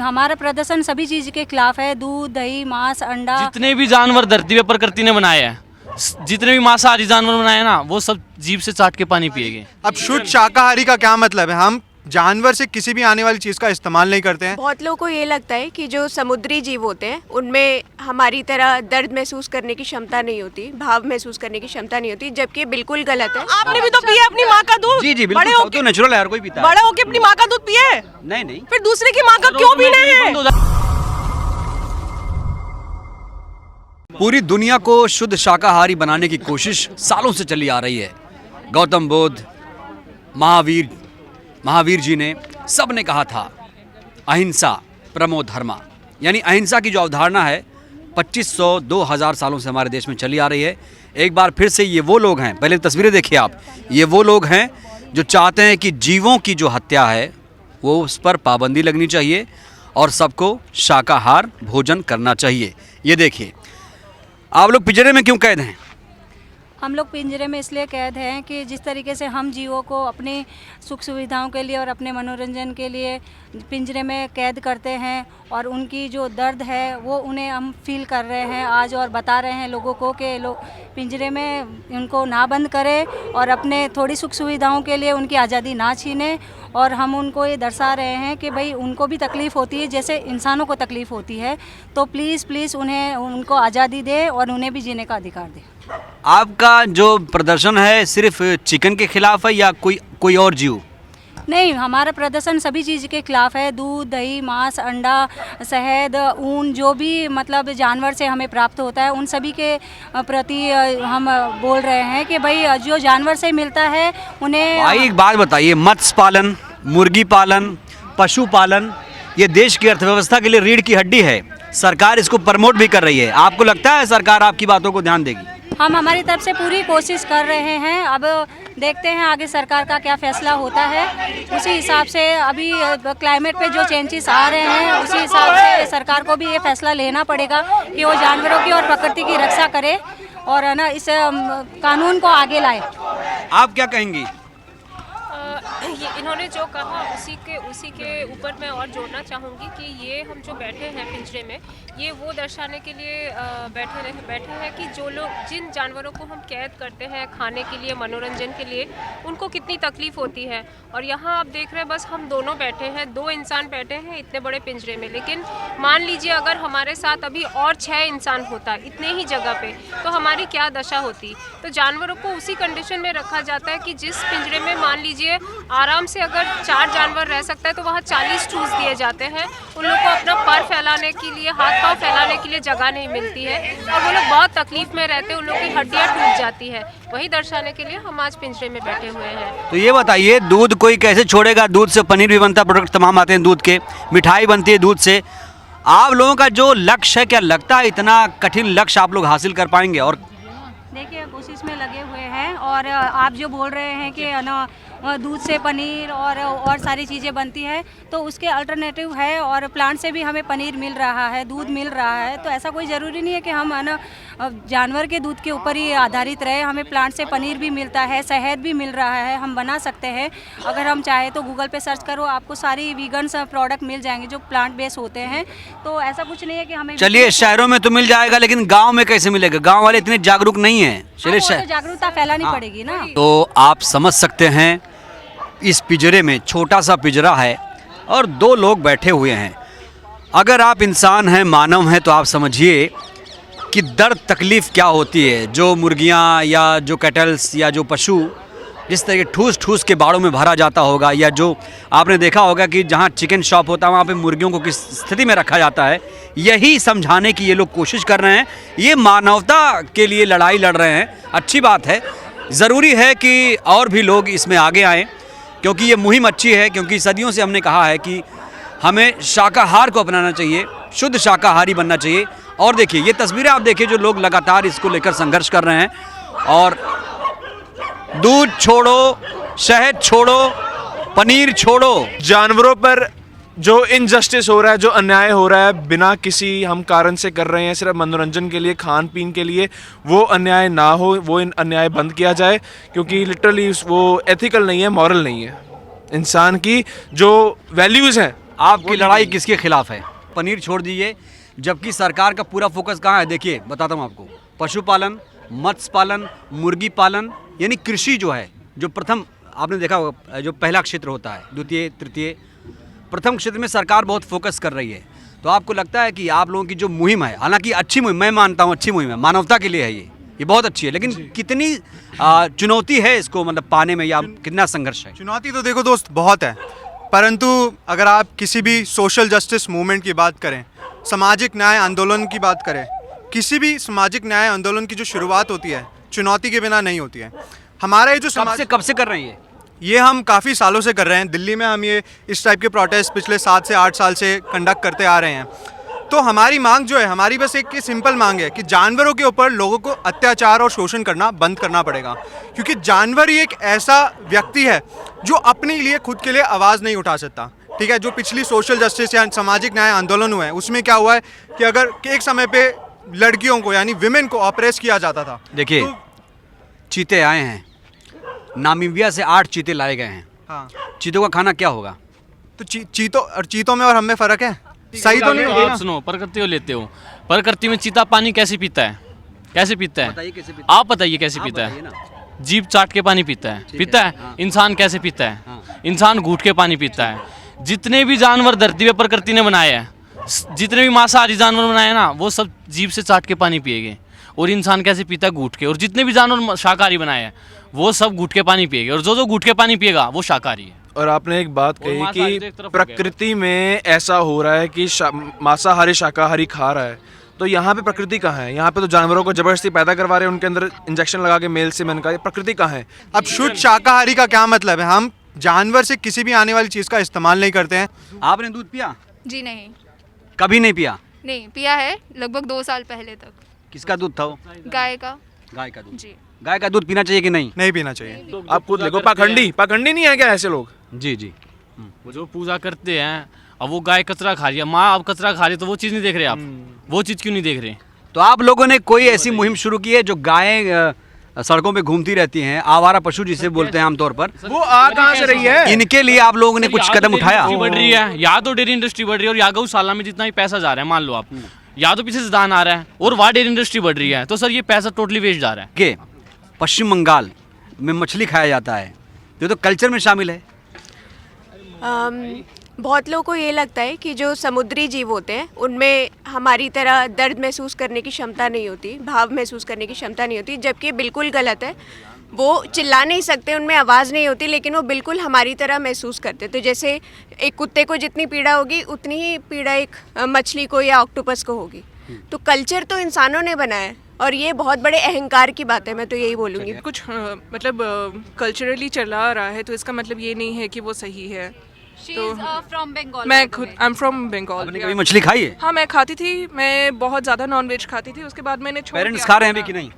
हमारा प्रदर्शन सभी चीज़ के खिलाफ है। दूध, दही, मांस, अंडा, जितने भी जानवर धरती पे प्रकृति ने बनाए हैं, जितने भी मांसाहारी जानवर बनाए हैं ना, वो सब जीभ से चाट के पानी पिएंगे। अब शुद्ध शाकाहारी का क्या मतलब है? हम जानवर से किसी भी आने वाली चीज़ का इस्तेमाल नहीं करते हैं। बहुत लोगों को ये लगता है कि जो समुद्री जीव होते हैं उनमें हमारी तरह दर्द महसूस करने की क्षमता नहीं होती, भाव महसूस करने की क्षमता नहीं होती, जबकि ये बिल्कुल गलत है। आपने भी तो पिया अपनी माँ का दूध। जी जी बड़े बिल्कुल, होके तो नेचुरल है, हर कोई पीता है। बड़े होके अपनी माँ का दूध पिए, नहीं नहीं, फिर दूसरे की माँ का क्यों पीना है? पूरी दुनिया को शुद्ध शाकाहारी बनाने की कोशिश सालों से चली आ रही है। गौतम बुद्ध, महावीर जी ने सब ने कहा था अहिंसा परमो धर्मा, यानी अहिंसा की जो अवधारणा है 2500-2000 सालों से हमारे देश में चली आ रही है। एक बार फिर से ये वो लोग हैं, पहले तस्वीरें देखिए आप, ये वो लोग हैं जो चाहते हैं कि जीवों की जो हत्या है वो उस पर पाबंदी लगनी चाहिए और सबको शाकाहार भोजन करना चाहिए। ये देखिए, आप लोग पिंजरे में क्यों कैद हैं? हम लोग पिंजरे में इसलिए कैद हैं कि जिस तरीके से हम जीवों को अपनी सुख सुविधाओं के लिए और अपने मनोरंजन के लिए पिंजरे में कैद करते हैं और उनकी जो दर्द है वो उन्हें हम फील कर रहे हैं आज, और बता रहे हैं लोगों को कि लोग पिंजरे में उनको ना बंद करें और अपने थोड़ी सुख सुविधाओं के लिए उनकी आज़ादी ना छीनें। और हम उनको ये दर्शा रहे हैं कि भाई उनको भी तकलीफ़ होती है जैसे इंसानों को तकलीफ़ होती है, तो प्लीज़ उनको आज़ादी दे और उन्हें भी जीने का अधिकार दे। आपका जो प्रदर्शन है सिर्फ चिकन के खिलाफ है या कोई और जीव? नहीं, हमारा प्रदर्शन सभी चीज़ के खिलाफ है। दूध, दही, मांस, अंडा, शहद, ऊन, जो भी मतलब जानवर से हमें प्राप्त होता है उन सभी के प्रति हम बोल रहे हैं कि भाई जो जानवर से मिलता है उन्हें। भाई एक बात बताइए, मत्स्य पालन, मुर्गी पालन, पशुपालन, ये देश की अर्थव्यवस्था के लिए रीढ़ की हड्डी है। सरकार इसको प्रमोट भी कर रही है। आपको लगता है सरकार आपकी बातों को ध्यान देगी? हम हमारी तरफ से पूरी कोशिश कर रहे हैं। अब देखते हैं आगे सरकार का क्या फैसला होता है, उसी हिसाब से अभी क्लाइमेट पे जो चेंजेस आ रहे हैं उसी हिसाब से सरकार को भी ये फैसला लेना पड़ेगा कि वो जानवरों की और प्रकृति की रक्षा करे और है ना इस कानून को आगे लाए। आप क्या कहेंगी? ये इन्होंने जो कहा उसी के ऊपर मैं और जोड़ना चाहूँगी कि ये हम जो बैठे हैं पिंजरे में, ये वो दर्शाने के लिए बैठे हैं कि जो लोग जिन जानवरों को हम कैद करते हैं खाने के लिए, मनोरंजन के लिए, उनको कितनी तकलीफ़ होती है। और यहाँ आप देख रहे हैं बस हम दोनों बैठे हैं, 2 इंसान बैठे हैं इतने बड़े पिंजरे में, लेकिन मान लीजिए अगर हमारे साथ अभी और 6 इंसान होता इतने ही जगह पे, तो हमारी क्या दशा होती। तो जानवरों को उसी कंडीशन में रखा जाता है कि जिस पिंजरे में मान लीजिए आराम से अगर 4 जानवर रह सकता है तो वहाँ 40 टूल्स दिए जाते हैं। उन लोग को अपना पर फैलाने के लिए, हाथ पाँव फैलाने के लिए जगह नहीं मिलती है और वो लोग बहुत तकलीफ में रहते हैं, उन लोगों की हड्डियाँ टूट जाती है। वही दर्शाने के लिए हम आज पिंजरे में बैठे हुए हैं। तो ये बताइए, दूध कोई कैसे छोड़ेगा? दूध से पनीर भी बनता, प्रोडक्ट तमाम आते हैं दूध के, मिठाई बनती है दूध से। आप लोगों का जो लक्ष्य है, क्या लगता है इतना कठिन लक्ष्य आप लोग हासिल कर पाएंगे? और देखिए कोशिश में लगे हुए हैं और आप जो बोल रहे हैं कि ना दूध से पनीर और सारी चीज़ें बनती है, तो उसके अल्टरनेटिव है और प्लांट से भी हमें पनीर मिल रहा है, दूध मिल रहा है। तो ऐसा कोई ज़रूरी नहीं है कि हम है ना जानवर के दूध के ऊपर ही आधारित रहे। हमें प्लांट से पनीर भी मिलता है, शहद भी मिल रहा है, हम बना सकते हैं। अगर हम चाहे तो गूगल पे सर्च करो, आपको सारी वीगन प्रोडक्ट मिल जाएंगे जो प्लांट बेस्ड होते हैं। तो ऐसा कुछ नहीं है कि हमें। चलिए, शहरों में तो मिल जाएगा, लेकिन गाँव में कैसे मिलेगा? गाँव वाले इतने जागरूक नहीं है। चलिए, तो जागरूकता फैलानी पड़ेगी ना। तो आप समझ सकते हैं, इस पिंजरे में छोटा सा पिंजरा है और 2 लोग बैठे हुए हैं। अगर आप इंसान हैं, मानव हैं, तो आप समझिए कि दर्द तकलीफ़ क्या होती है। जो मुर्गियां या जो कैटल्स या जो पशु जिस तरह के ठूस ठूस के बाड़ों में भरा जाता होगा, या जो आपने देखा होगा कि जहां चिकन शॉप होता है वहाँ पे मुर्गियों को किस स्थिति में रखा जाता है, यही समझाने की ये लोग कोशिश कर रहे हैं। ये मानवता के लिए लड़ाई लड़ रहे हैं। अच्छी बात है, ज़रूरी है कि और भी लोग इसमें आगे आएँ, क्योंकि ये मुहिम अच्छी है। क्योंकि सदियों से हमने कहा है कि हमें शाकाहार को अपनाना चाहिए, शुद्ध शाकाहारी बनना चाहिए। और देखिए, ये तस्वीरें आप देखिए, जो लोग लगातार इसको लेकर संघर्ष कर रहे हैं। और दूध छोड़ो, शहद छोड़ो, पनीर छोड़ो। जानवरों पर जो इनजस्टिस हो रहा है, जो अन्याय हो रहा है, बिना किसी हम कारण से कर रहे हैं, सिर्फ मनोरंजन के लिए, खान पीन के लिए, वो अन्याय ना हो, वो अन्याय बंद किया जाए। क्योंकि लिटरली वो एथिकल नहीं है, मॉरल नहीं है। इंसान की जो वैल्यूज़ हैं आपकी लड़ाई किसके खिलाफ है? पनीर छोड़ दीजिए, जबकि सरकार का पूरा फोकस कहाँ है? देखिए बताता हूँ आपको, पशुपालन, मत्स्य पालन, मुर्गी पालन, यानी कृषि जो है, जो प्रथम आपने देखा होगा, जो पहला क्षेत्र होता है, द्वितीय तृतीय, प्रथम क्षेत्र में सरकार बहुत फोकस कर रही है। तो आपको लगता है कि आप लोगों की जो मुहिम है, हालांकि अच्छी मुहिम, मैं मानता हूँ अच्छी मुहिम है, मानवता के लिए है ये बहुत अच्छी है, लेकिन कितनी चुनौती है इसको मतलब पाने में, या कितना संघर्ष है? चुनौती तो देखो दोस्त बहुत है, परंतु अगर आप किसी भी सोशल जस्टिस मूवमेंट की बात करें, सामाजिक न्याय आंदोलन की बात करें, किसी भी सामाजिक न्याय आंदोलन की जो शुरुआत होती है चुनौती के बिना नहीं होती है। हमारा ये जो कब से कर रहे हैं ये हम काफ़ी सालों से कर रहे हैं। दिल्ली में हम ये इस टाइप के प्रोटेस्ट पिछले 7 से 8 साल से कंडक्ट करते आ रहे हैं। तो हमारी मांग जो है, हमारी बस एक सिंपल मांग है कि जानवरों के ऊपर लोगों को अत्याचार और शोषण करना बंद करना पड़ेगा, क्योंकि जानवर ही एक ऐसा व्यक्ति है जो अपने लिए खुद के लिए आवाज़ नहीं उठा सकता। ठीक है, जो पिछली सोशल जस्टिस या सामाजिक न्याय आंदोलन हुए हैं उसमें क्या हुआ है कि अगर एक समय पे लड़कियों को यानी विमेन को ऑपरेस किया जाता था। देखिए चीते आए हैं, नामीबिया से 8 चीते लाए गए हैं। हाँ, चीतों का खाना क्या होगा? तो चीतों में और हम में फ़र्क है? सही तो नहीं होगा ना? आप सुनो, प्रकृति को लेते हो, प्रकृति में चीता पानी कैसे पीता है? कैसे पीता है? बताइए कैसे पीता आप बताइए कैसे पीता है? जीभ चाट के पानी पीता है, पीता है। हाँ। इंसान कैसे पीता है? हाँ। इंसान घूट के पानी पीता है। जितने भी जानवर धरती पे प्रकृति ने बनाए हैं, जितने भी मांसाहारी जानवर बनाए हैं ना, वो सब जीभ से चाट के पानी पिएंगे। और इंसान कैसे पीता है? घूट के। और जितने भी जानवर शाकाहारी बनाए हैं वो सब घूट के पानी पिएंगे, और जो घूट के पानी पिएगा वो शाकाहारी है। और आपने एक बात और मांसाहारी कही तो कि एक तरफ हो प्रकृति में ऐसा हो रहा है कि मांसाहारी शाकाहारी खा रहा है, तो यहाँ पे प्रकृति कहाँ है? यहाँ पे तो जानवरों को जबरदस्ती पैदा करवा रहे हैं, उनके अंदर इंजेक्शन लगा के मेल से का, प्रकृति कहाँ है? अब शुद्ध शाकाहारी का क्या मतलब है? हम जानवर से किसी भी आने वाली चीज़ का इस्तेमाल नहीं करते हैं। आपने दूध पिया? जी नहीं, कभी नहीं पिया? नहीं पिया है, लगभग 2 साल पहले तक। किसका दूध था वो? गाय का। गाय का दूध। जी। गाय का दूध पीना चाहिए कि नहीं? नहीं पीना चाहिए। आप खुद देखो, पाखंडी नहीं है क्या ऐसे लोग? जी जी। वो जो पूजा करते हैं, अब वो गाय कचरा खा रही है, माँ अब कचरा खा रही है, तो वो चीज़ नहीं देख रहे आप? वो चीज़ क्यों नहीं देख रहे? तो आप लोगों ने कोई ऐसी मुहिम शुरू की है जो गायें सड़कों पे घूमती रहती हैं, आवारा पशु जिसे बोलते हैं आमतौर पर, वो आ कहाँ से रही है? इनके लिए आप लोगों ने कुछ कदम उठाया? बढ़ रही है, या तो डेयरी इंडस्ट्री बढ़ रही है, और या गौशाला में जितना भी पैसा जा रहा है, मान लो आप, या तो पीछे से दान आ रहा है, और वहाँ डेयरी इंडस्ट्री बढ़ रही है, तो सर ये पैसा टोटली वेस्ट जा रहा है। कि पश्चिम बंगाल में मछली खाया जाता है, जो तो कल्चर में शामिल है। बहुत लोगों को ये लगता है कि जो समुद्री जीव होते हैं उनमें हमारी तरह दर्द महसूस करने की क्षमता नहीं होती, भाव महसूस करने की क्षमता नहीं होती, जबकि बिल्कुल गलत है। वो चिल्ला नहीं सकते, उनमें आवाज़ नहीं होती, लेकिन वो बिल्कुल हमारी तरह महसूस करते। तो जैसे एक कुत्ते को जितनी पीड़ा होगी उतनी ही पीड़ा एक मछली को या ऑक्टोपस को होगी। तो कल्चर तो इंसानों ने बनाया है, और ये बहुत बड़े अहंकार की बात है, मैं तो यही बोलूँगी। कुछ मतलब कल्चरली चला रहा है, तो इसका मतलब ये नहीं है कि वो सही है। फ्रॉम बंगाल। मैं खुद आई एम फ्रॉम बंगाल। आपने कभी मछली खाई है? हाँ, मैं खाती थी, मैं बहुत ज़्यादा नॉनवेज खाती थी, उसके बाद मैंने छोड़ पेरेंट्स दिया। खा रहे हैं भी कि नहीं?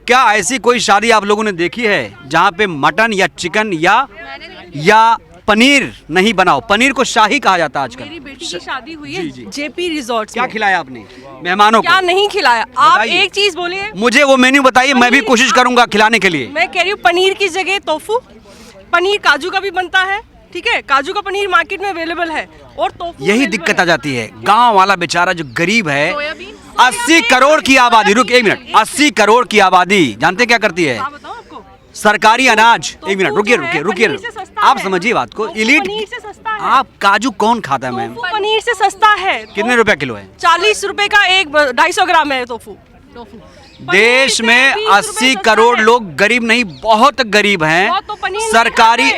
क्या ऐसी कोई शादी आप लोगों ने देखी है जहाँ पे मटन या चिकन या पनीर नहीं बनाओ? पनीर को शाही कहा जाता है आजकल। मेरी बेटी की शादी हुई है जेपी रिजॉर्ट्स क्या में। खिलाया आपने मेहमानों क्या को? नहीं खिलाया? आप बताइए। एक चीज बोलिए। मुझे वो मेन्यू बताइए, मैं भी कोशिश करूंगा खिलाने के लिए। मैं कह रही हूँ पनीर की जगह टोफू, पनीर काजू का भी बनता है, ठीक है, काजू का पनीर मार्केट में अवेलेबल है, और टोफू यही available दिक्कत है। आ जाती है। गांव वाला बेचारा जो गरीब है, सोयाबीन। 80 करोड़ की आबादी, रुक एक मिनट, 80 करोड़ की आबादी जानते क्या करती है? हाँ, बताओ आपको। सरकारी अनाज। तो एक मिनट वो रुकिए जो है, रुकिए रुकिए, पनीर से सस्ता आप है। समझिए बात को। तो इलीट, पनीर से सस्ता है। आप काजू कौन खाता है मैम? टोफू पनीर से सस्ता है। कितने रुपए किलो है? 40 रुपए का एक 250 ग्राम है टोफू। देश में 80 करोड़ लोग गरीब नहीं, बहुत गरीब हैं। तो पनीर सरकारी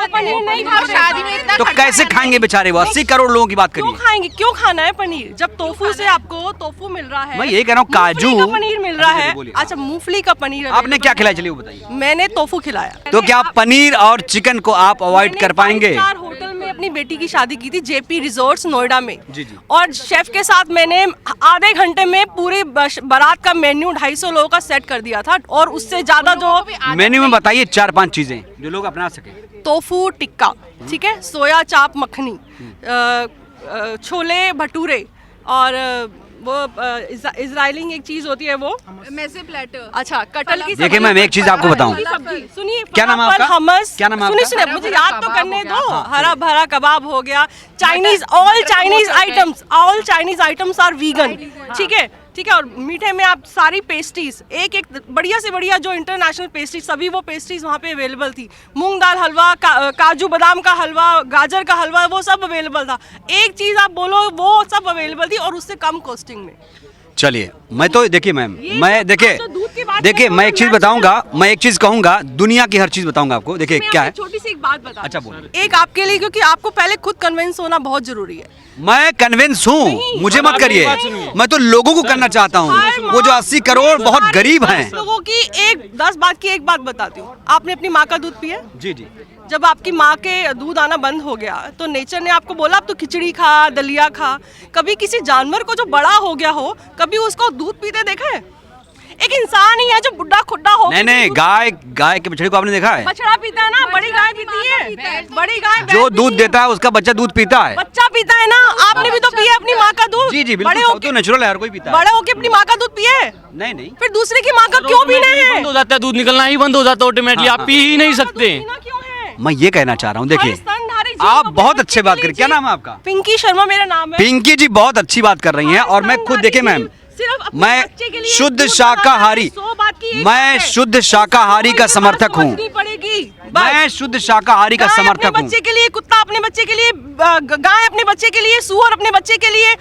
पनीर नहीं खाते। शादी में इतना तो कैसे खाएंगे बेचारे वो? 80 करोड़ लोगों की बात क्यों करिए। खाएंगे? क्यों खाना है पनीर जब टोफू से आपको टोफू मिल रहा है? मैं ये कह रहा हूँ, काजू- मूंगफली का पनीर मिल रहा है। बोलिए। अच्छा, मूंगफली का पनीर आपने available क्या है। खिलाया, चलिए वो बताइए। मैंने टोफू खिलाया। तो क्या पनीर और चिकन को आप अवॉइड कर पाएंगे? 5 स्टार होटल में अपनी बेटी की शादी की थी, जेपी रिजॉर्ट्स नोएडा में। जी, जी। और शेफ के साथ मैंने आधे घंटे में पूरे बारात का मेन्यू 250 लोगों का सेट कर दिया था, और उससे ज्यादा जो मेन्यू में बताइए 4-5 चीजें जो लोग अपना सके। टोफू टिक्का, ठीक है, सोया चाप मखनी, छोले भटूरे, और वो इजराइलिंग एक चीज होती है वो मैसे प्लेटर। अच्छा कटल की देखिए मैम, एक चीज आपको बताऊं। सुनिए, क्या नाम है फलाफल, आपका? हमस, क्या नाम है सुनिए आपका? सुनिए, मुझे याद तो करने दो। हरा भरा कबाब हो गया, Chinese, all Chinese items are vegan, ठीक है ठीक है। और मीठे में आप सारी पेस्ट्रीज, एक एक बढ़िया से बढ़िया जो इंटरनेशनल पेस्ट्रीज, सभी वो पेस्ट्रीज वहाँ पे अवेलेबल थी। मूंग दाल हलवा, काजू बादाम का हलवा, गाजर का हलवा, वो सब अवेलेबल था। एक चीज़ आप बोलो वो सब अवेलेबल थी और उससे कम कॉस्टिंग में। चलिए, मैं तो देखिए मैम, मैं देखिए जो दूध की बात देखिए कर रहे मैं हो एक चीज़ natural बताऊंगा, मैं एक चीज़ कहूंगा, दुनिया की हर चीज़ बताऊंगा आपको। देखिए क्या है, छोटी सी एक बात बता। अच्छा बोलिए। एक आपके लिए, क्योंकि आपको पहले खुद कन्विंस होना बहुत जरूरी है। मैं कन्विंस हूँ, मुझे मत करिए, मैं तो लोगों को करना चाहता हूँ। वो जो 80 करोड़ बहुत गरीब हैं। लोगों की 10 बात की एक बात बताती हूँ। आपने अपनी माँ का दूध पिया? जी जी। जब आपकी माँ के दूध आना बंद हो गया तो नेचर ने आपको बोला अब तो खिचड़ी खा, दलिया खा। कभी किसी जानवर को जो बड़ा हो गया हो, कभी उसको दूध पीते देखा है? एक इंसान ही है जो बुढ़ा खुड्डा हो। नहीं, गाय के बछड़े को आपने देखा है? बछड़ा पीता है ना, बड़ी गाय पीती है, बड़ी गाय जो दूध देता है उसका बच्चा दूध पीता है। बच्चा पीता है ना। आपने भी तो पिया अपनी माँ का दूध। जी जी बड़े बिल्कुल, होके तो नेचुरल है, हर कोई पीता है। बड़े होके अपनी माँ का दूध पिए? नहीं। फिर दूसरे की माँ का क्यों पीना है? बंद हो जाता है, दूध निकलना ही बंद हो जाता है ऑटोमेटिकली, आप पी ही नहीं सकते। क्यों है? मैं ये कहना चाह रहा हूँ, देखिए स्तनधारी जीव आप अपने बहुत बच्चे अच्छे के बात लिए कर, क्या जी। नाम है आपका? पिंकी शर्मा मेरा नाम है। पिंकी जी बहुत अच्छी बात कर रही हैं, और मैं खुद देखिए मैम, मैं शुद्ध शाकाहारी, मैं शुद्ध शाकाहारी का समर्थक हूँ। मैं शुद्ध शाकाहारी का समर्थक हूँ। बच्चे के लिए कुत्ता, अपने बच्चे के लिए गाय, अपने बच्चे के लिए सूअर, अपने बच्चे के लिए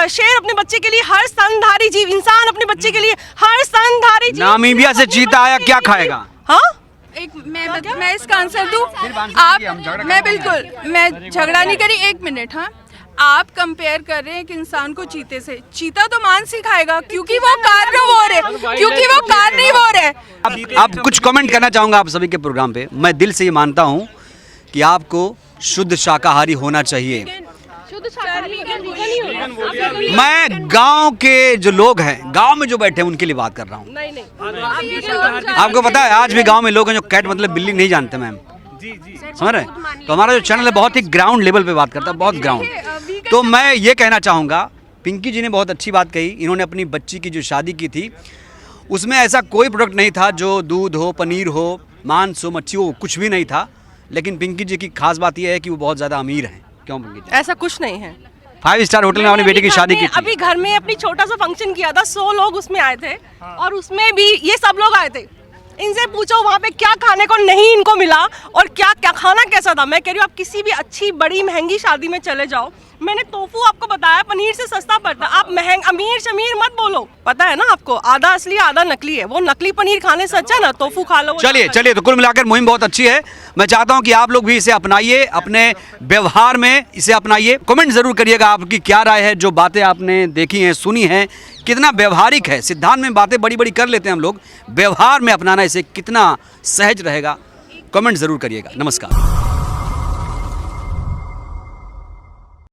शेर, अपने बच्चे के लिए हर स्तनधारी जीव, इंसान अपने बच्चे के लिए हर स्तनधारी जीव। नामीबिया से चीता आया, क्या खाएगा? हाँ, एक मैं इसका आंसर दूं? आप, मैं झगड़ा नहीं करी, 1 मिनट। हाँ, आप कंपेयर कर रहे हैं एक इंसान को चीते से। चीता तो मांस ही खाएगा क्योंकि वो कार्निवोर है, अब कुछ कमेंट करना चाहूँगा आप सभी के प्रोग्राम पे। मैं दिल से ये मानता हूँ कि आपको शुद्ध शाकाहारी होना चाहिए। मैं गांव के जो लोग हैं, गांव में जो बैठे हैं, उनके लिए बात कर रहा हूँ। नहीं। आपको पता है आज भी गांव में लोग हैं जो कैट मतलब बिल्ली नहीं जानते मैम, समझ रहे हैं? तो हमारा जो चैनल है बहुत ही ग्राउंड लेवल पे बात करता है, बहुत ग्राउंड। तो मैं ये कहना चाहूँगा, पिंकी जी ने बहुत अच्छी बात कही। इन्होंने अपनी बच्ची की जो शादी की थी उसमें ऐसा कोई प्रोडक्ट नहीं था जो दूध हो, पनीर हो, मांस हो, मच्छी हो, कुछ भी नहीं था। लेकिन पिंकी जी की खास बात यह है कि वो बहुत ज़्यादा अमीर हैं। क्यों पिंकी जी? ऐसा कुछ नहीं है। 5 स्टार होटल में अपनी बेटी की शादी की थी। अभी घर में अपनी छोटा सा फंक्शन किया था, 100 लोग उसमें आए थे और उसमें भी ये सब लोग आए थे। इनसे पूछो वहाँ पे क्या खाने को नहीं इनको मिला और क्या खाना कैसा था। मैं कह रही हूँ आप किसी भी अच्छी बड़ी महंगी शादी में चले जाओ, मैंने टोफू आपको बताया पनीर से सस्ता पड़ता है। आप अमीर शमीर मत बोलो, पता है ना आपको, आधा असली आधा नकली है। वो नकली पनीर खाने से अच्छा ना टोफू खा लो। चलिए तो कुल मिलाकर मुहिम बहुत अच्छी है। मैं चाहता हूं कि आप लोग भी इसे अपनाइए, अपने व्यवहार में इसे अपनाइए। कमेंट जरूर करिएगा आपकी क्या राय है, जो बातें आपने देखी हैं, सुनी हैं, कितना व्यवहारिक है। सिद्धांत में बातें बड़ी बड़ी कर लेते हैं हम लोग, व्यवहार में अपनाना इसे कितना सहज रहेगा, कमेंट जरूर करिएगा। नमस्कार।